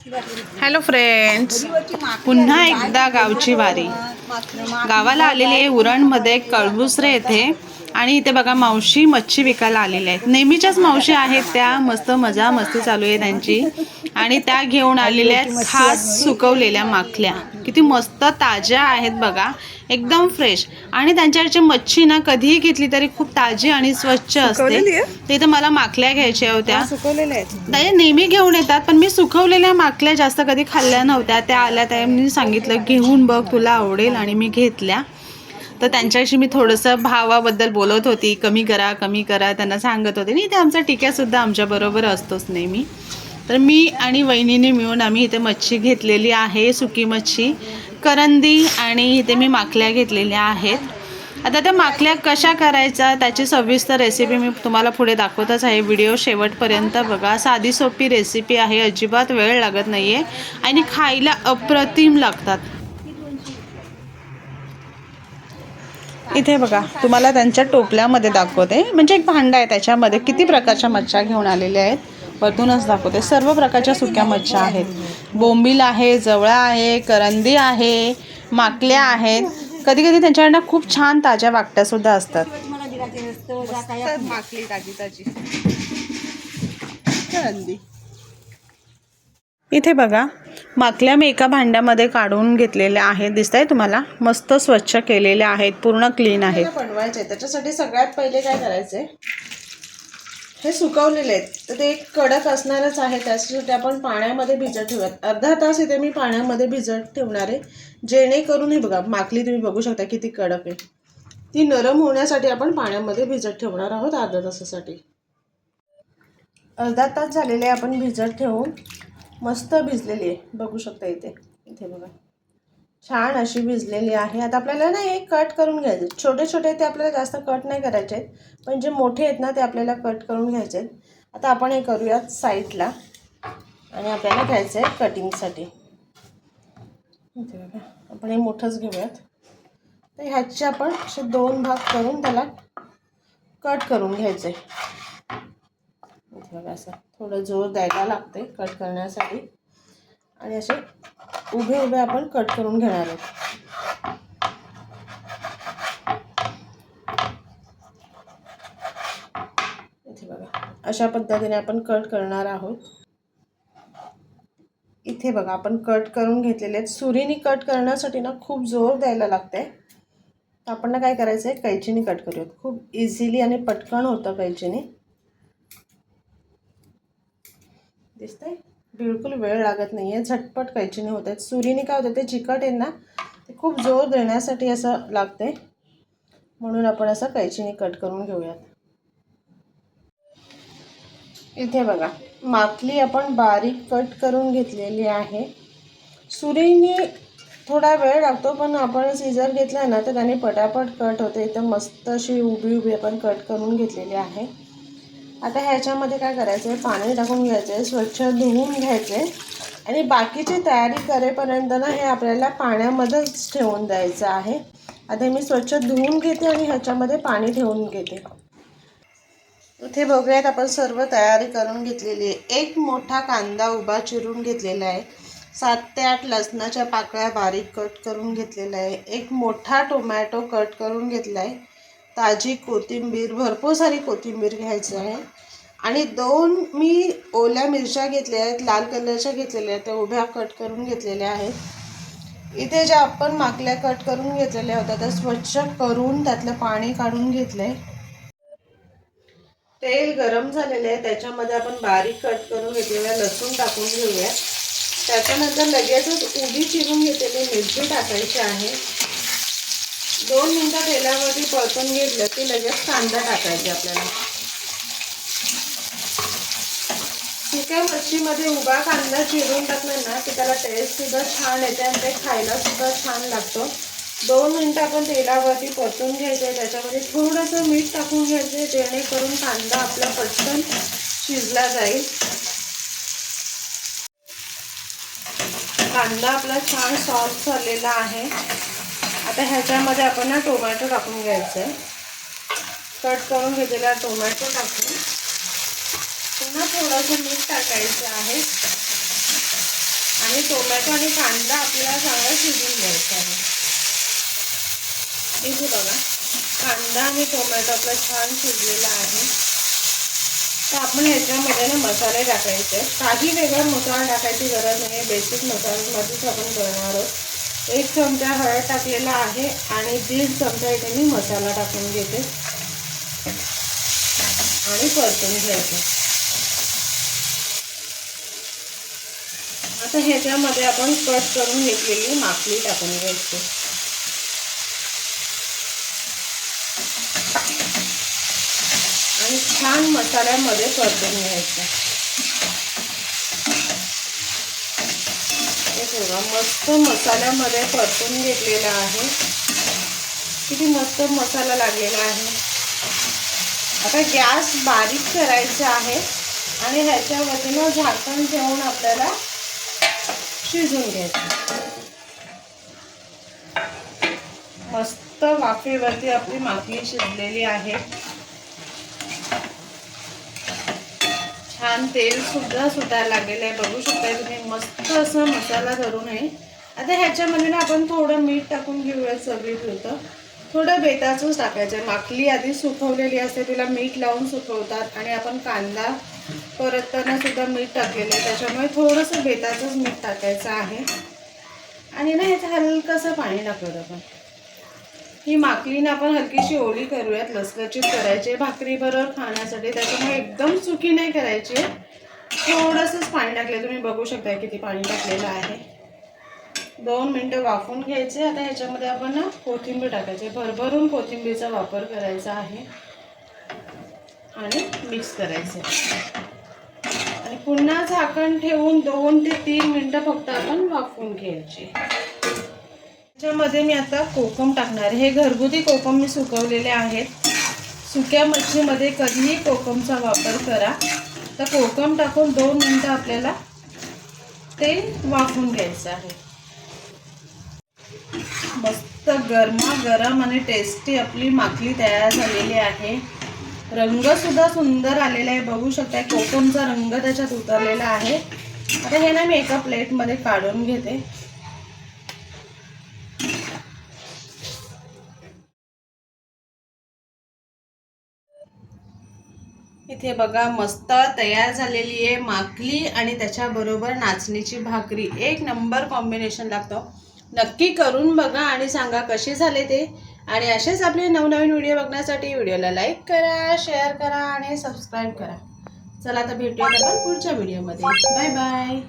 Hello friends, पुन्हा एकदा गावची वारी. गावाला आलेली आहे उरणमध्ये कळबुसरे येथे. आणि इथे बघा मावशी मच्छी विकायला आलेल्या आहेत. नेहमीच्याच मावशी आहेत त्या. मस्त मजा मस्ती चालू आहे त्यांची. आणि त्या घेऊन आलेल्या आहेत खास सुकवलेल्या माखल्या. किती मस्त ताज्या आहेत बघा, एकदम फ्रेश. आणि त्यांच्याकडची मच्छी ना कधीही घेतली तरी खूप ताजी आणि स्वच्छ असते. ते इथं मला माखल्या घ्यायच्या होत्या. सुकवलेल्या आहेत नेहमी घेऊन येतात, पण मी सुकवलेल्या माखल्या जास्त कधी खाल्ल्या नव्हत्या. त्या आल्या त्यांनी सांगितलं घेऊन बघ, तुला आवडेल, आणि मी घेतल्या. तर त्यांच्याशी मी थोडंसं भावाबद्दल बोलत होती, कमी करा कमी करा त्यांना सांगत होते. आणि इथे आमचा टिक्यासुद्धा आमच्याबरोबर असतोच नेहमी. तर मी आणि वहिनीने मिळून आम्ही इथे मच्छी घेतलेली आहे, सुकी मच्छी, करंदी, आणि इथे मी माखल्या घेतलेल्या आहेत. आता त्या माखल्या कशा करायचा त्याची सविस्तर रेसिपी मी तुम्हाला पुढे दाखवतच आहे. व्हिडिओ शेवटपर्यंत बघा. साधी सोपी रेसिपी आहे, अजिबात वेळ लागत नाही आहे आणि खायला अप्रतिम लागतात. इथे बघा, तुम्हाला त्यांच्या टोपल्यामध्ये दाखवते. म्हणजे एक भांडा आहे, त्याच्यामध्ये किती प्रकारच्या मच्छ्या घेऊन आलेल्या आहेत वरतूनच दाखवते. सर्व प्रकारच्या सुक्या मच्छ्या आहेत. बोंबील आहे, जवळा आहे, करंदी आहे, माकल्या आहेत. कधी कधी त्यांच्याकडनं खूप छान ताज्या वाकट्या सुद्धा असतात. माकली ताजी ताजी, करंदी. इथे बघा, माकल्या मी एका भांड्यामध्ये काढून घेतलेल्या आहेत. दिसतंय तुम्हाला, मस्त स्वच्छ केलेल्या आहेत, पूर्ण क्लीन आहेत. बनवायचे त्याच्यासाठी सगळ्यात पहिले काय करायचंय, हे सुकवलेले आहेत तर ते कडक असणारच आहे. त्यासाठी आपण पाण्यामध्ये भिजत ठेवूयात. अर्धा तास इथे मी पाण्यामध्ये भिजत ठेवणार आहे, जेणेकरून हे बघा माकली तुम्ही बघू शकता किती कडक आहे. ती नरम होण्यासाठी आपण पाण्यामध्ये भिजत ठेवणार आहोत अर्धा तासासाठी. अर्धा तास झालेले आपण भिजत ठेवून मस्त भिजलेली आहे, बघू शकता. इथे इथे बघा, छान अशी भिजलेली आहे. आता आपल्याला ना हे कट करून घ्यायचे. छोटे छोटे ते आपल्याला जास्त कट नाही करायचे आहेत, पण जे मोठे आहेत ना ते आपल्याला कट करून घ्यायचे आहेत. आता आपण हे करूयात साईडला, आणि आपल्याला घ्यायचं आहे कटिंगसाठी. इथे बघा, आपण हे मोठंच घेऊयात. तर ह्याचे आपण असे 2 भाग करून त्याला कट करून घ्यायचे. इथे बघा, असं थोडं जोर द्यायला लागते कट करण्यासाठी. आणि असे उभे उभे आपण कट करून घेणार आहोत. इथे बघा, अशा पद्धतीने आपण कट करणार आहोत. इथे बघा, आपण कट करून घेतलेले आहेत. सुरीने कट करण्यासाठी ना खूप जोर द्यायला लागते. तर आपण ना काय करायचं आहे, कैचीने कट करूयात. खूप इझिली आणि पटकन होतं कैचीने. दिसतंय, बिलकुल वेळ लागत नाही आहे, झटपट कैचीने होत आहेत. सुरीने काय होतं, ते चिकट आहे ना, ते खूप जोर देण्यासाठी असं लागते, म्हणून आपण असं कैचीने कट करून घेऊयात. इथे बघा, माकली आपण बारीक कट करून घेतलेली आहे. सुरीने थोडा वेळ लागतो, पण आपण सीझर घेतला ना तर त्याने पटापट कट होते. इथं मस्त अशी उभी उभी आपण कट करून घेतलेली आहे. आता ह्याच्यामध्ये काय करायचं आहे, पाणी टाकून घ्यायचं आहे, स्वच्छ धुवून घ्यायचे आहे. आणि बाकीची तयारी करेपर्यंत ना हे आपल्याला पाण्यामध्येच ठेवून द्यायचं आहे. आता मी स्वच्छ धुवून घेते आणि ह्याच्यामध्ये पाणी ठेवून घेते. इथे बघूयात, आपण सर्व तयारी करून घेतलेली आहे. एक मोठा कांदा उभा चिरून घेतलेला आहे. 7 ते 8 लसणाच्या पाकळ्या बारीक कट करून घेतलेला आहे. एक मोठा टोमॅटो कट करून घेतला आहे. ताजी कोथिंबीर, भरपूर सारी कोथिंबीर घ्यायची आहे. आणि 2 मी ओल्या मिरच्या घेतल्या आहेत, लाल कलरच्या घेतलेल्या आहेत, त्या उभ्या कट करून घेतलेल्या आहेत. इथे ज्या आपण माकल्या कट करून घेतलेल्या होत्या त्या स्वच्छ करून त्यातलं पाणी काढून घेतलं आहे. तेल गरम झालेलं आहे, त्याच्यामध्ये आपण बारीक कट करून घेतलेला लसूण टाकून घेऊया. त्याच्यानंतर लगेचच उभी चिरून घेतलेली मिरची टाकायची आहे. 2 मिनिटं तेलामध्ये परतून घेतलं की लगेच कांदा टाकायचा आपल्याला. सुक्या मच्छीमध्ये उभा कांदा चिरून टाकला ना की त्याला टेस्टसुद्धा छान येते आणि ते खायलासुद्धा छान लागतो. 2 मिनिटं आपण तेलावरती परतून घ्यायचं आहे. त्याच्यामध्ये थोडंसं मीठ टाकून घ्यायचं आहे, जेणेकरून कांदा आपला पटकन शिजला जाईल. कांदा आपला छान सॉफ्ट झालेला आहे. आता ह्याच्यामध्ये आपण ना टोमॅटो टाकून घ्यायचं आहे. कट करून घेतलेला टोमॅटो टाकून पुन्हा थोडंसं मीठ टाकायचं आहे. आणि टोमॅटो आणि कांदा आपल्याला चांगला शिजून घ्यायचा आहे. इथे बघा कांदा आणि टोमॅटो आपला छान शिजलेला आहे. तर आपण ह्याच्यामध्ये ना मसाले टाकायचे. काही वेगळा मसाला टाकायची गरज नाही, बेसिक मसाल्यामध्येच आपण करणार आहोत. 1 चमचा हळद टाकलेला आहे आणि 1.5 चमचा इथे मी मसाला टाकून घेते आणि परतून घ्यायचं. आता ह्याच्यामध्ये आपण कट करून घेतलेली माकली टाकून घ्यायची आणि छान मसाल्यामध्ये परतून घ्यायचं. हे बघा मस्त मसाल्यामध्ये परतून घेतलेला आहे. किती मस्त मसाला लागलेला आहे. आता गॅस बारीक करायचा आहे आणि ह्याच्यावरती ना झाकण ठेवून आपल्याला शिजून घ्यायचं. मस्त वाफेवरती आपली माकली शिजलेली आहे. छान तेल सुद्धा सुटायला लागलेलं आहे, बघू शकता तुम्ही. मस्त असं मसाला धरून आहे. आता ह्याच्यामध्ये ना आपण थोडं मीठ टाकून घेऊया चवीपुरतं. थोडं बेताचंच टाकायचं आहे. माकली आधी सुकवलेली असते, तिला मीठ लावून सुकवतात आणि आपण कांदा परतताना सुद्धा मीठ टाकलेलं आहे, त्याच्यामुळे थोडंसं बेताचंच मीठ टाकायचं आहे. आणि ना ह्याचं हलकंसं पाणी टाकलं आपण. ही माकलीनं आपण हलकीशी ओली करूयात, लसलशीत करायची भाकरी बरोबर खाण्यासाठी. त्याच्यामुळे एकदम सुकी नाही करायची, थोडंसंच पाणी टाकलं. तुम्ही बघू शकता किती पाणी टाकलेलं आहे. 2 मिनटं वाफून घ्यायचे. आता ह्याच्यामध्ये आपण ना कोथिंबीर टाकायची, भरभरून कोथिंबीरचा वापर करायचा आहे आणि मिक्स करायचं आणि पुन्हा झाकण ठेवून 2 ते 3 मिनटं फक्त आपण वाफवून घ्यायची. त्याच्यामध्ये मी आता कोकम टाकणार आहे. हे घरगुती कोकम मी सुकवलेले आहेत. सुक्या मच्छीमध्ये कधीही कोकमचा वापर करा. तर कोकम टाकून 2 मिनटं आपल्याला ते वाफवून घ्यायचं आहे. मस्त गरमागरम आणि टेस्टी आपली माकली तयार झालेली आहे. रंग सुद्धा सुंदर आलेला आहे, बघू शकता. कोकमचा रंग त्याच्यात उतरलेला आहे. आता हे ना मी एका प्लेटमध्ये काढून घेते. इथे बघा मस्त तयार झालेली आहे माकली आणि त्याच्याबरोबर नाचणीची भाकरी. एक नंबर कॉम्बिनेशन लागतं. नक्की करून बघा आणि सांगा कसे झाले ते. आणि असेच आपले नवनवीन व्हिडिओ बघण्यासाठी व्हिडिओला लाईक करा, शेअर करा आणि सबस्क्राईब करा. चला आता भेटूया आपण पुढच्या व्हिडिओमध्ये. Bye bye.